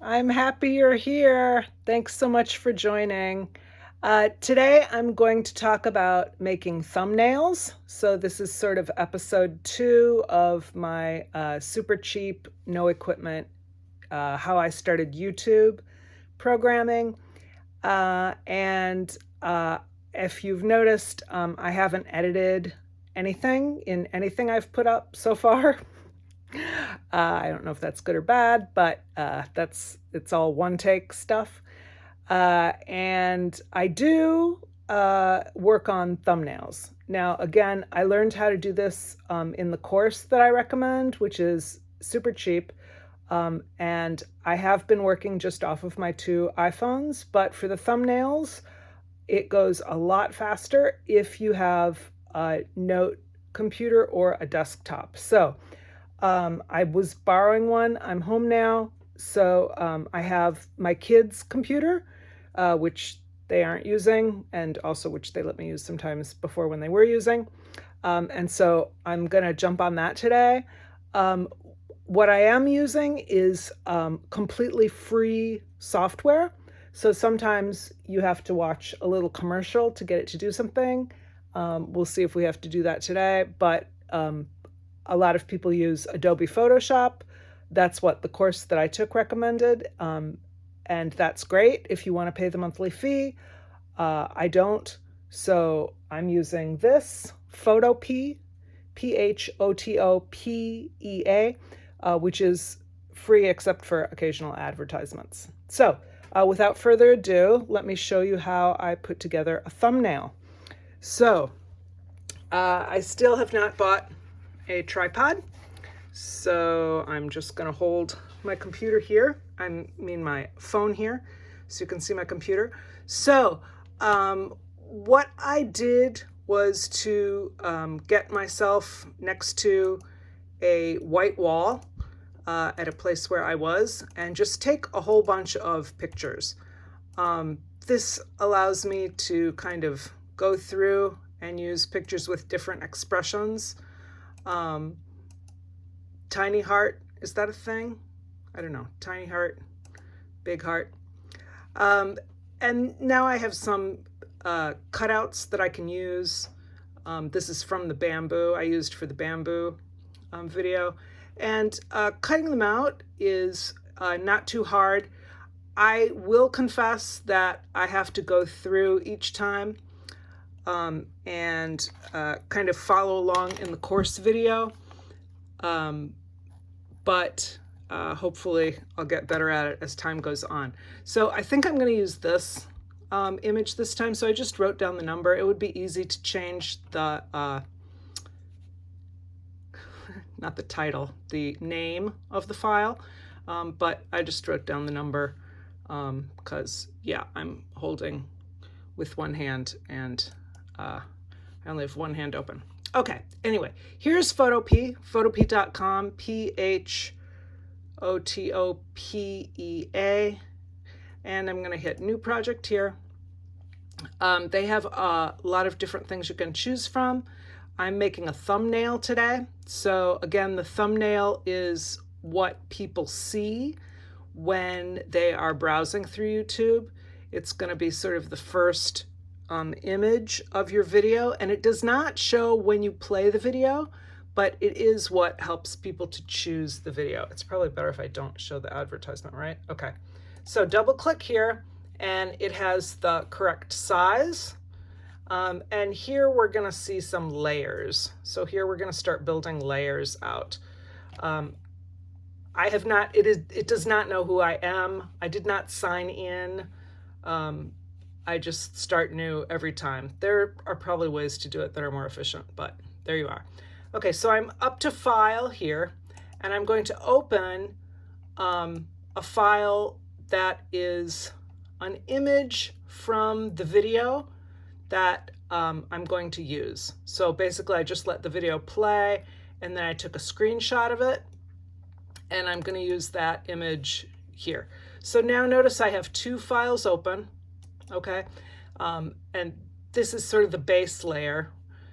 I'm happy you're here. Thanks so much for joining. Today I'm going to talk about making thumbnails. So this is sort of episode 2 of my super cheap, no equipment, how I started YouTube programming. And if you've noticed, I haven't edited anything in anything I've put up so far. I don't know if that's good or bad, but it's all one take stuff. And I do work on thumbnails. Now, again, I learned how to do this in the course that I recommend, which is super cheap. And I have been working just off of my 2 iPhones, but for the thumbnails, it goes a lot faster if you have a note computer or a desktop. So I was borrowing one. I'm home now. So I have my kids' computer, which they aren't using, and also which they let me use sometimes before when they were using. And so I'm going to jump on that today. What I am using is completely free software. So sometimes you have to watch a little commercial to get it to do something. We'll see if we have to do that today. But a lot of people use Adobe Photoshop. That's what the course that I took recommended. And that's great if you want to pay the monthly fee. I don't. So I'm using this Photopea, Photopea, which is free except for occasional advertisements. So without further ado, let me show you how I put together a thumbnail. So I still have not bought a tripod. So I'm just going to hold my computer here. I mean my phone here so you can see my computer. So what I did was to get myself next to a white wall at a place where I was and just take a whole bunch of pictures. This allows me to kind of go through and use pictures with different expressions. Tiny heart, is that a thing? I don't know. Tiny heart, big heart. And now I have some cutouts that I can use. This is from the bamboo I used for the bamboo video. And cutting them out is not too hard. I will confess that I have to go through each time and kind of follow along in the course video. But hopefully I'll get better at it as time goes on. So I think I'm going to use this image this time. So I just wrote down the number. It would be easy to change the, not the title, the name of the file. But I just wrote down the number because, yeah, I'm holding with one hand and I only have one hand open. Okay, anyway, here's Photopea, photopea.com, Photopea, and I'm going to hit new project here. They have a lot of different things you can choose from. I'm making a thumbnail today. So again, the thumbnail is what people see when they are browsing through YouTube. It's going to be sort of the first image of your video, and it does not show when you play the video, but it is what helps people to choose the video. It's probably better if I don't show the advertisement, right? Okay, so double click here and it has the correct size. And here we're gonna see some layers. So here we're gonna start building layers out. I have not, it does not know who I am. I did not sign in. I just start new every time. There are probably ways to do it that are more efficient, but there you are. Okay, so I'm up to file here, and I'm going to open a file that is an image from the video that I'm going to use. So basically I just let the video play, and then I took a screenshot of it, and I'm going to use that image here. So now notice I have 2 files open. Okay, and this is sort of the base layer.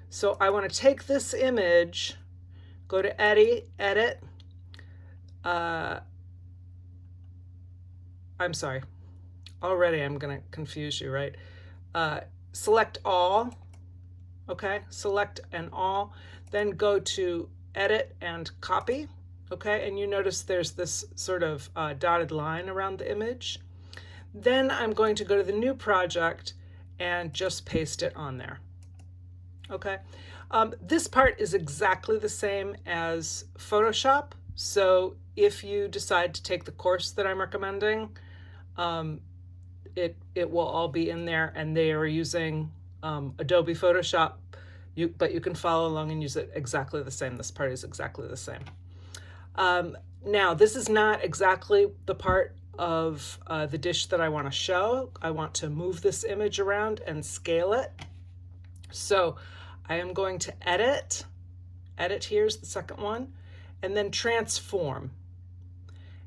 So I want to take this image, go to edit, I'm sorry, already I'm going to confuse you, right? Select all, okay? Select an all, then go to edit and copy, okay? And you notice there's this sort of dotted line around the image. Then I'm going to go to the new project and just paste it on there, okay? This part is exactly the same as Photoshop. So if you decide to take the course that I'm recommending, it will all be in there, and they are using Adobe Photoshop, but you can follow along and use it exactly the same. This part is exactly the same. Now, this is not exactly the part of the dish that I want to show. I want to move this image around and scale it. So I am going to edit. Edit, here's the second one, and then transform.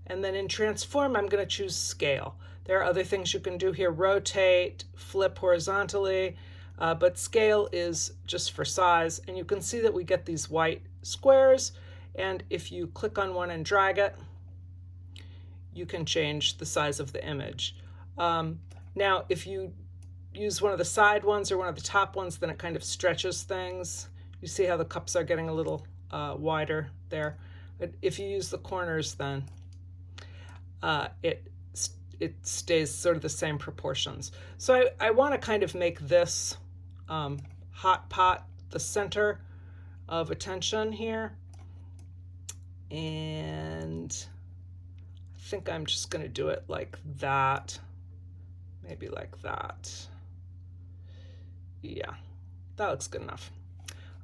And then in transform, I'm going to choose scale. There are other things you can do here, rotate, flip horizontally, but scale is just for size. And you can see that we get these white squares. And if you click on one and drag it, you can change the size of the image. Now, if you use one of the side ones or one of the top ones, then it kind of stretches things. You see how the cups are getting a little wider there. But if you use the corners, then it stays sort of the same proportions. So I want to kind of make this hot pot the center of attention here. And I think I'm just going to do it like that. Maybe like that. Yeah, that looks good enough.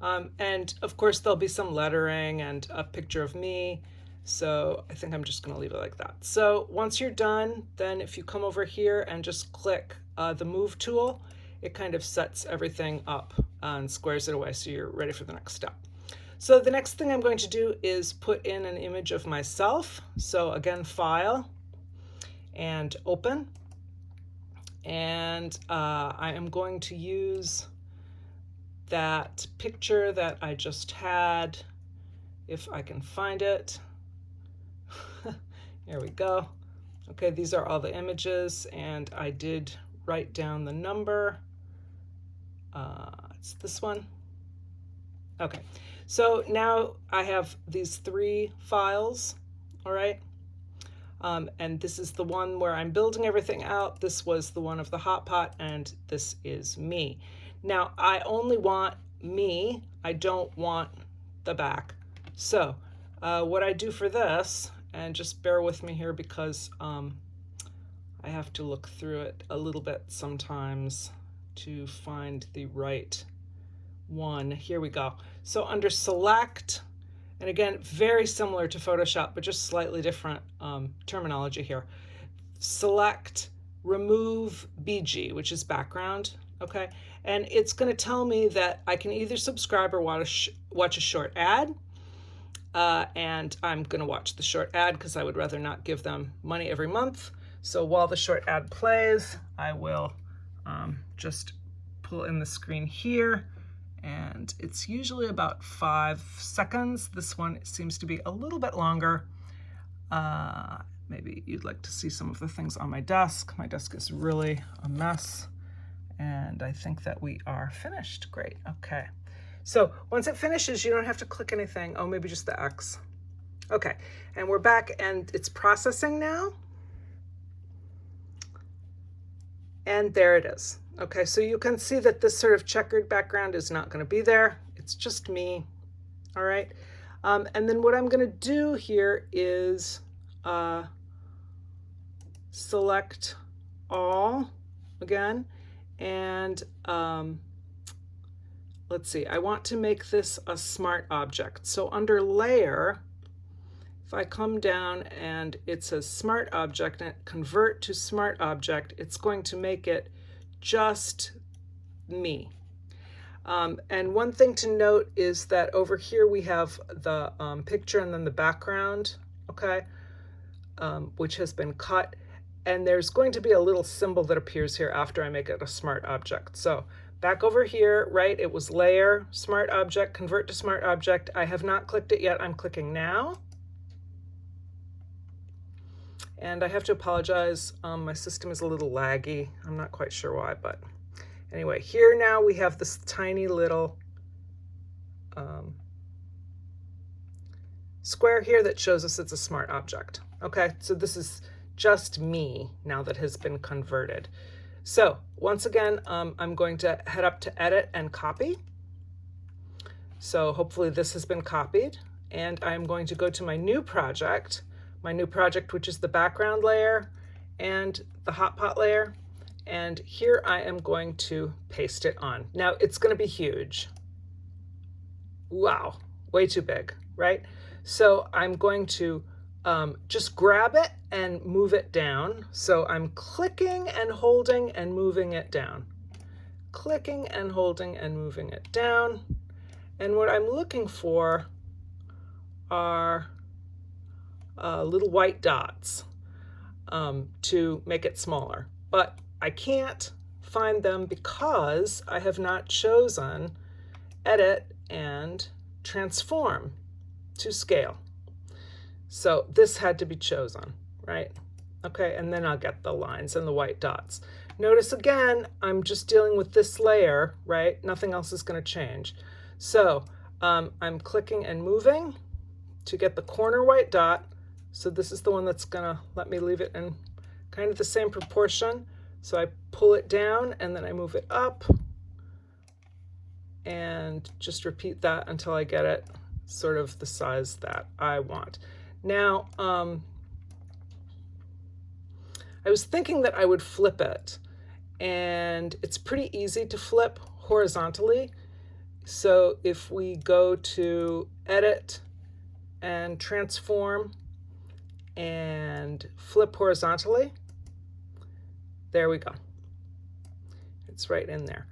And of course, there'll be some lettering and a picture of me. So I think I'm just going to leave it like that. So once you're done, then if you come over here and just click the move tool, it kind of sets everything up and squares it away so you're ready for the next step. So the next thing I'm going to do is put in an image of myself. So again, File and Open. And I am going to use that picture that I just had, if I can find it. Here we go. Okay, these are all the images, and I did write down the number. It's this one. Okay, so now I have these 3 files, all right? And this is the one where I'm building everything out. This was the one of the hot pot, and this is me. Now, I only want me. I don't want the back. So what I do for this, and just bear with me here because I have to look through it a little bit sometimes to find the right one. Here we go. So under Select, and again, very similar to Photoshop, but just slightly different terminology here. Select Remove BG, which is background, okay? And it's going to tell me that I can either subscribe or watch a short ad. And I'm going to watch the short ad because I would rather not give them money every month. So while the short ad plays, I will just pull in the screen here. And it's usually about 5 seconds. This one seems to be a little bit longer. Maybe you'd like to see some of the things on my desk. My desk is really a mess. And I think that we are finished. Great. Okay. So once it finishes, you don't have to click anything. Oh, maybe just the X. Okay. And we're back, and it's processing now. And there it is. Okay, so you can see that this sort of checkered background is not going to be there. It's just me. All right. And then what I'm going to do here is select all again. And let's see, I want to make this a smart object. So under Layer, if I come down and it says Smart Object and convert to Smart Object, it's going to make it just me. And one thing to note is that over here we have the picture and then the background, okay, which has been cut. And there's going to be a little symbol that appears here after I make it a smart object. So back over here, right, it was Layer, Smart Object, Convert to Smart Object. I have not clicked it yet. I'm clicking now. And I have to apologize, my system is a little laggy. I'm not quite sure why, but anyway, here now we have this tiny little square here that shows us it's a smart object. Okay, so this is just me now that has been converted. So once again, I'm going to head up to edit and copy. So hopefully this has been copied, and I'm going to go to my new project, which is the background layer and the hot pot layer. And here I am going to paste it on. Now it's going to be huge. Wow, way too big, right? So I'm going to just grab it and move it down. So I'm clicking and holding and moving it down. Clicking and holding and moving it down. And what I'm looking for are little white dots to make it smaller. But I can't find them because I have not chosen edit and transform to scale. So this had to be chosen, right? Okay, and then I'll get the lines and the white dots. Notice again, I'm just dealing with this layer, right? Nothing else is going to change. So I'm clicking and moving to get the corner white dot. So this is the one that's going to let me leave it in kind of the same proportion. So I pull it down and then I move it up and just repeat that until I get it sort of the size that I want. Now, I was thinking that I would flip it, and it's pretty easy to flip horizontally. So if we go to edit and transform and flip horizontally, there we go. It's right in there.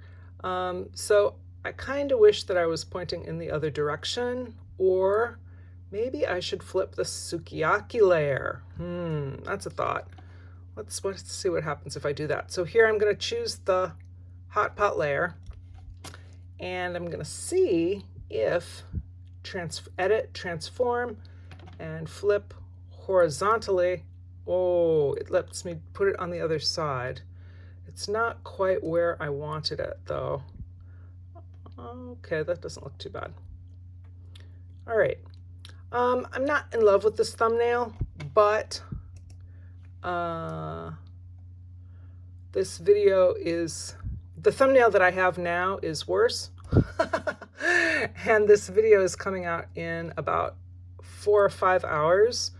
So I kind of wish that I was pointing in the other direction, or maybe I should flip the sukiyaki layer. That's a thought. Let's see what happens if I do that. So here I'm going to choose the hot pot layer, and I'm going to see if edit, transform, and flip horizontally. Oh, it lets me put it on the other side. It's not quite where I wanted it though. Okay, that doesn't look too bad. All right. I'm not in love with this thumbnail, but this video is, the thumbnail that I have now is worse. And this video is coming out in about 4 or 5 hours.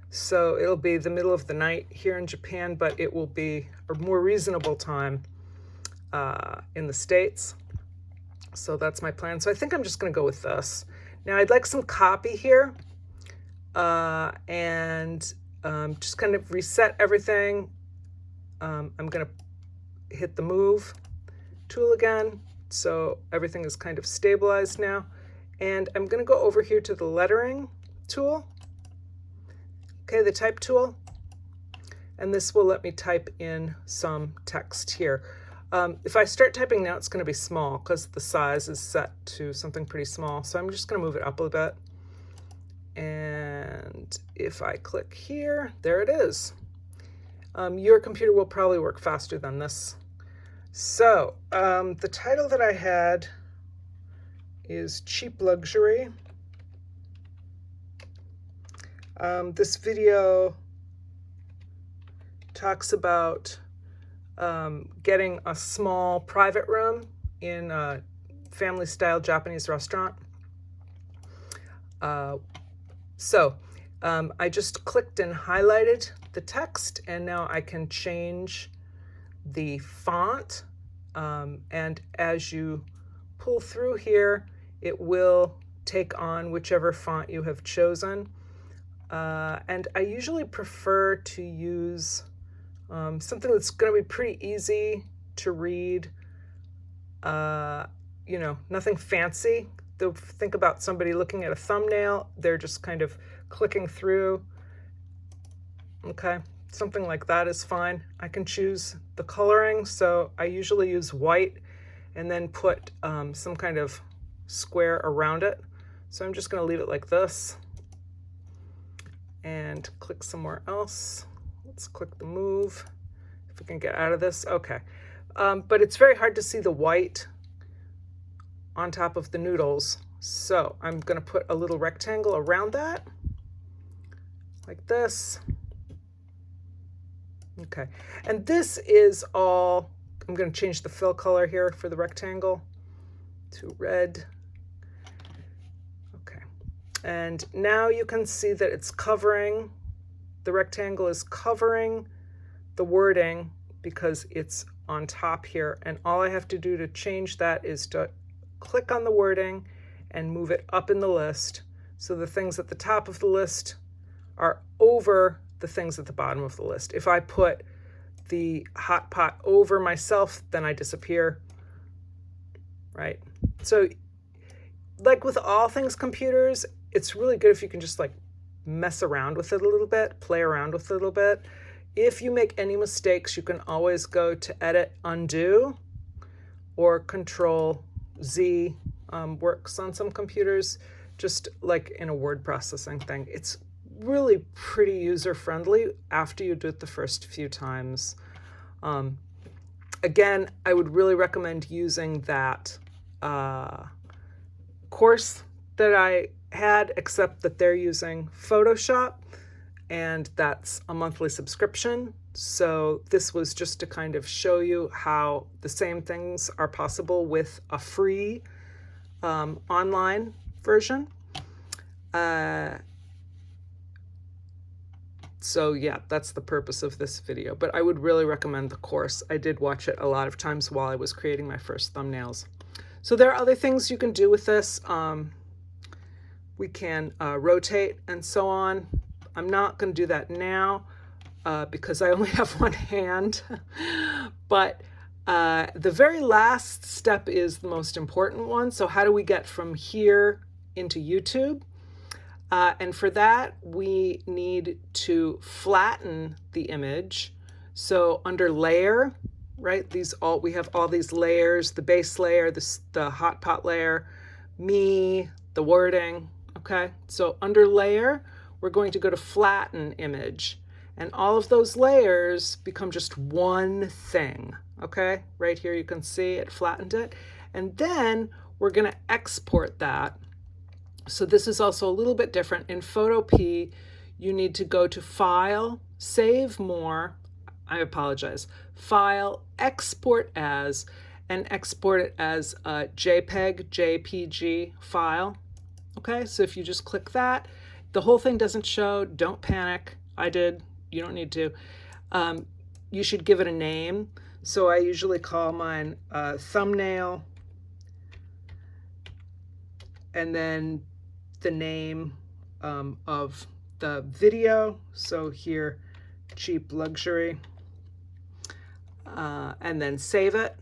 So it'll be the middle of the night here in Japan, but it will be a more reasonable time in the States. So that's my plan. So I think I'm just going to go with this. Now I'd like some copy here and just kind of reset everything. I'm going to hit the move tool again. So everything is kind of stabilized now. And I'm going to go over here to the lettering tool. Okay, the type tool. And this will let me type in some text here. If I start typing now, it's going to be small because the size is set to something pretty small. So I'm just going to move it up a bit. And if I click here, there it is. Your computer will probably work faster than this. So the title that I had is Cheap Luxury. This video talks about getting a small private room in a family-style Japanese restaurant. So I just clicked and highlighted the text, and now I can change the font. And as you pull through here, it will take on whichever font you have chosen. And I usually prefer to use something that's going to be pretty easy to read, you know, nothing fancy. Think about somebody looking at a thumbnail, they're just kind of clicking through. Okay, something like that is fine. I can choose the coloring, so I usually use white and then put some kind of square around it. So I'm just going to leave it like this and click somewhere else Let's click the move, if we can get out of this. Okay. But it's very hard to see the white on top of the noodles. So I'm going to put a little rectangle around that, like this. Okay. And this is all, I'm going to change the fill color here for the rectangle to red. Okay. And now you can see that it's covering, the rectangle is covering the wording because it's on top here. And all I have to do to change that is to click on the wording and move it up in the list. So the things at the top of the list are over the things at the bottom of the list. If I put the hot pot over myself, then I disappear, right? So like with all things computers, it's really good if you can just like mess around with it a little bit, play around with it a little bit. If you make any mistakes, you can always go to Edit, Undo, or Control Z. Works on some computers, just like in a word processing thing. It's really pretty user-friendly after you do it the first few times. Again, I would really recommend using that course that I had, except that they're using Photoshop, and that's a monthly subscription. So this was just to kind of show you how the same things are possible with a free online version. So yeah, that's the purpose of this video, but I would really recommend the course. I did watch it a lot of times while I was creating my first thumbnails. So there are other things you can do with this. We can rotate and so on. I'm not going to do that now because I only have one hand, but the very last step is the most important one. So how do we get from here into YouTube? And for that, we need to flatten the image. So under layer, right? We have all these layers, the base layer, the hot pot layer, me, the wording. Okay. So under layer, we're going to go to flatten image, and all of those layers become just one thing. Okay. Right here, you can see it flattened it. And then we're going to export that. So this is also a little bit different. In Photopea, you need to go to File, Save More, I apologize, File, Export As, and export it as a JPEG, JPG file. Okay, so if you just click that, the whole thing doesn't show, don't panic. I did, you don't need to. You should give it a name. So I usually call mine thumbnail, and then the name of the video. So here, cheap luxury, and then save it.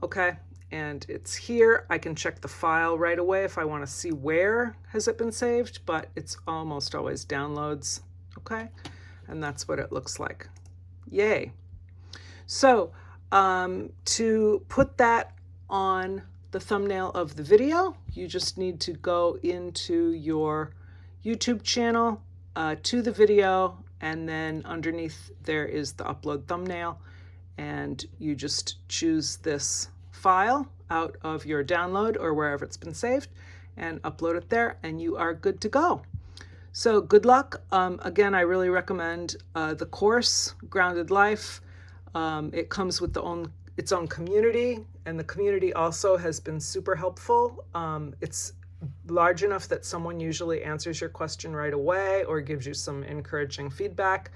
Okay, and it's here. I can check the file right away if I want to see where has it been saved, but it's almost always downloads. Okay, and that's what it looks like. Yay. So to put that on the thumbnail of the video, you just need to go into your YouTube channel, to the video, and then underneath there is the upload thumbnail, and you just choose this file out of your download or wherever it's been saved and upload it there, and you are good to go. So good luck. Again, I really recommend the course, Grounded Life. It comes with its own community, and the community also has been super helpful. It's large enough that someone usually answers your question right away or gives you some encouraging feedback.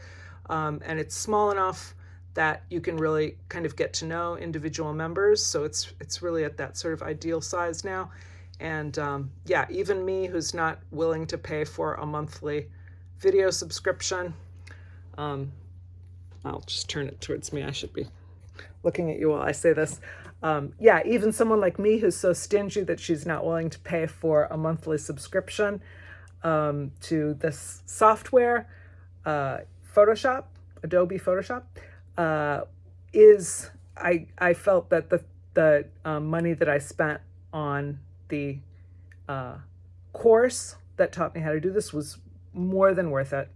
And it's small enough that you can really kind of get to know individual members. So it's really at that sort of ideal size now. And yeah, even me, who's not willing to pay for a monthly video subscription, I'll just turn it towards me. I should be looking at you while I say this. Yeah, even someone like me who's so stingy that she's not willing to pay for a monthly subscription to this software, Photoshop, Adobe Photoshop, I felt that the money that I spent on the course that taught me how to do this was more than worth it.